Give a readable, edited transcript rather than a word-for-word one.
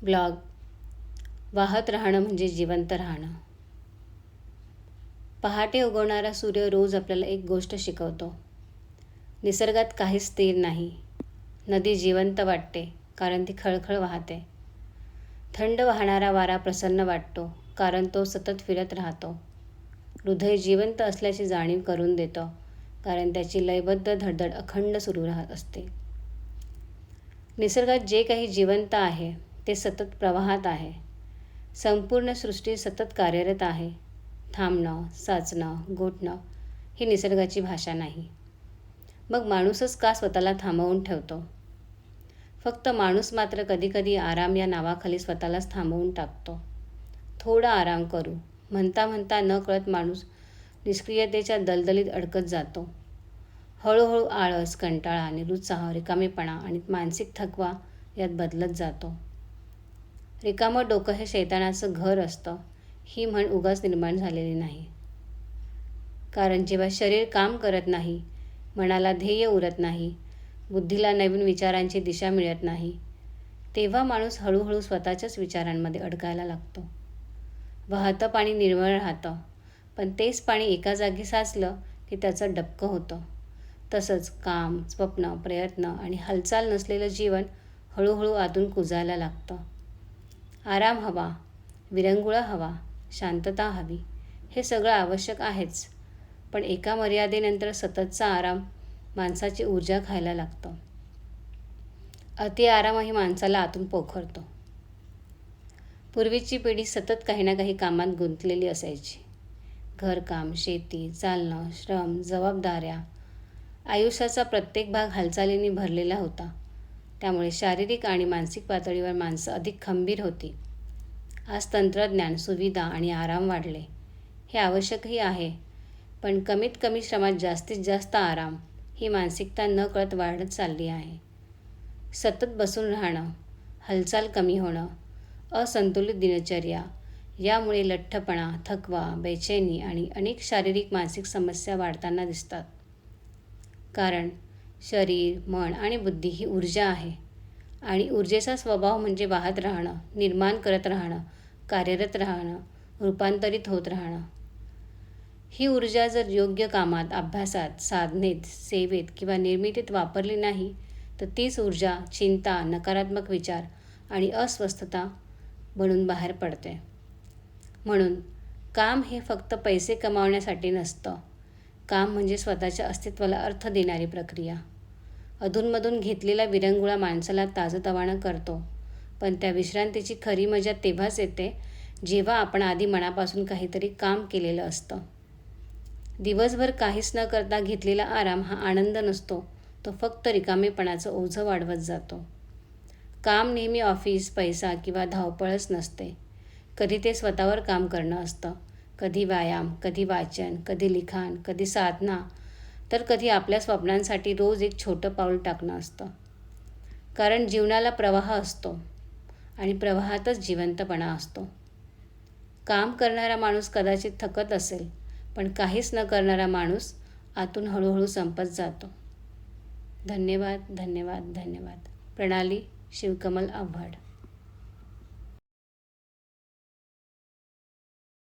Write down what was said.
Blog वाहत राहणं म्हणजे जिवंत राहणं. पहाटे उगवणारा सूर्य रोज आपल्याला एक गोष्ट शिकवतो. निसर्गात काहीच स्थिर नाही. नदी जिवंत वाटते कारण ती खळखळ वाहते. थंड वाहणारा वारा प्रसन्न वाटतो कारण तो सतत फिरत राहतो. हृदय जिवंत असल्याची जाणीव करून देतो कारण त्याची लयबद्ध धडधड अखंड सुरू राहत असते. निसर्गात जे काही जिवंत आहे ते सतत प्रवाहात आहे. संपूर्ण सृष्टी सतत कार्यरत आहे. थांबणं, साचणं, गोठणं ही निसर्गाची भाषा नाही. मग माणूसच का स्वतःला थांबवून ठेवतो? फक्त माणूस मात्र कधीकधी आराम या नावाखाली स्वतःलाच थांबवून टाकतो. थोडा आराम करू म्हणता म्हणता नकळत माणूस निष्क्रियतेच्या दलदलीत अडकत जातो. हळूहळू आळस, कंटाळा, निरुत्साह, रिकामेपणा आणि मानसिक थकवा यात बदलत जातो. रिकामं डोकं हे शैतानाचं घर असतं ही म्हण उगाच निर्माण झालेली नाही. कारण जेव्हा शरीर काम करत नाही, मनाला ध्येय उरत नाही, बुद्धीला नवीन विचारांची दिशा मिळत नाही, तेव्हा माणूस हळूहळू स्वतःच्याच विचारांमध्ये अडकायला लागतो. वाहतं पाणी निर्मळ राहतं, पण तेच पाणी एका जागी साचलं की त्याचं डबकं होतं. तसंच काम, स्वप्न, प्रयत्न आणि हालचाल नसलेलं जीवन हळूहळू आतून कुजायला लागतं. आराम हवा, विरंगुळा हवा, शांतता हवी, हे सगळं आवश्यक आहेच. पण एका मर्यादेनंतर सततचा आराम माणसाची ऊर्जा खायला लागतो. अति आरामही माणसाला आतून पोखरतो. पूर्वीची पिढी सतत काही ना काही कामात गुंतलेली असायची. घरकाम, शेती, चालणं, श्रम, जबाबदाऱ्या, आयुष्याचा प्रत्येक भाग हालचालींनी भरलेला होता. त्यामुळे शारीरिक आणि मानसिक पातळीवर माणसं अधिक खंबीर होती. आज तंत्रज्ञान, सुविधा आणि आराम वाढले. हे आवश्यकही आहे, पण कमीत कमी श्रमात जास्तीत जास्त आराम ही मानसिकता नकळत वाढत चालली आहे. सतत बसून राहणं, हालचाल कमी होणं, असंतुलित दिनचर्या यामुळे लठ्ठपणा, थकवा, बेचैनी आणि अनेक शारीरिक मानसिक समस्या वाढताना दिसतात. कारण शरीर, मन आणि बुद्धी ही ऊर्जा आहे आणि ऊर्जेचा स्वभाव म्हणजे वाहत राहणं, निर्माण करत राहणं, कार्यरत राहणं, रूपांतरित होत राहणं. ही ऊर्जा जर योग्य कामात, अभ्यासात, साधनेत, सेवेत किंवा निर्मितीत वापरली नाही तर तीच ऊर्जा चिंता, नकारात्मक विचार आणि अस्वस्थता बनून बाहेर पडते. म्हणून काम हे फक्त पैसे कमावण्यासाठी नसतं. काम म्हणजे स्वतःच्या अस्तित्वाला अर्थ देणारी प्रक्रिया. अधूनमधून घेतलेला विरंगुळा माणसाला ताजंतवानं करतो, पण त्या विश्रांतीची खरी मजा तेव्हाच येते जेव्हा आपण आधी मनापासून काहीतरी काम केलेलं असतं. दिवसभर काहीच न करता घेतलेला आराम हा आनंद नसतो, तो फक्त रिकामेपणाचं ओझं वाढवत जातो. काम नेहमी ऑफिस, पैसा किंवा धावपळच नसते. कधी ते स्वतःवर काम करणं असतं, कधी व्यायाम, कधी वाचन, कधी लिखाण, कधी साधना, तर कधी आपल्या स्वप्नांसाठी रोज एक छोटं पाऊल टाकणं असतं. कारण जीवनाला प्रवाह असतो आणि प्रवाहातच जिवंतपणा असतो. काम करणारा माणूस कदाचित थकत असेल, पण काहीच न करणारा माणूस आतून हळूहळू संपत जातो. धन्यवाद, धन्यवाद, धन्यवाद. प्रणाली, शिवकमल आव्हाड.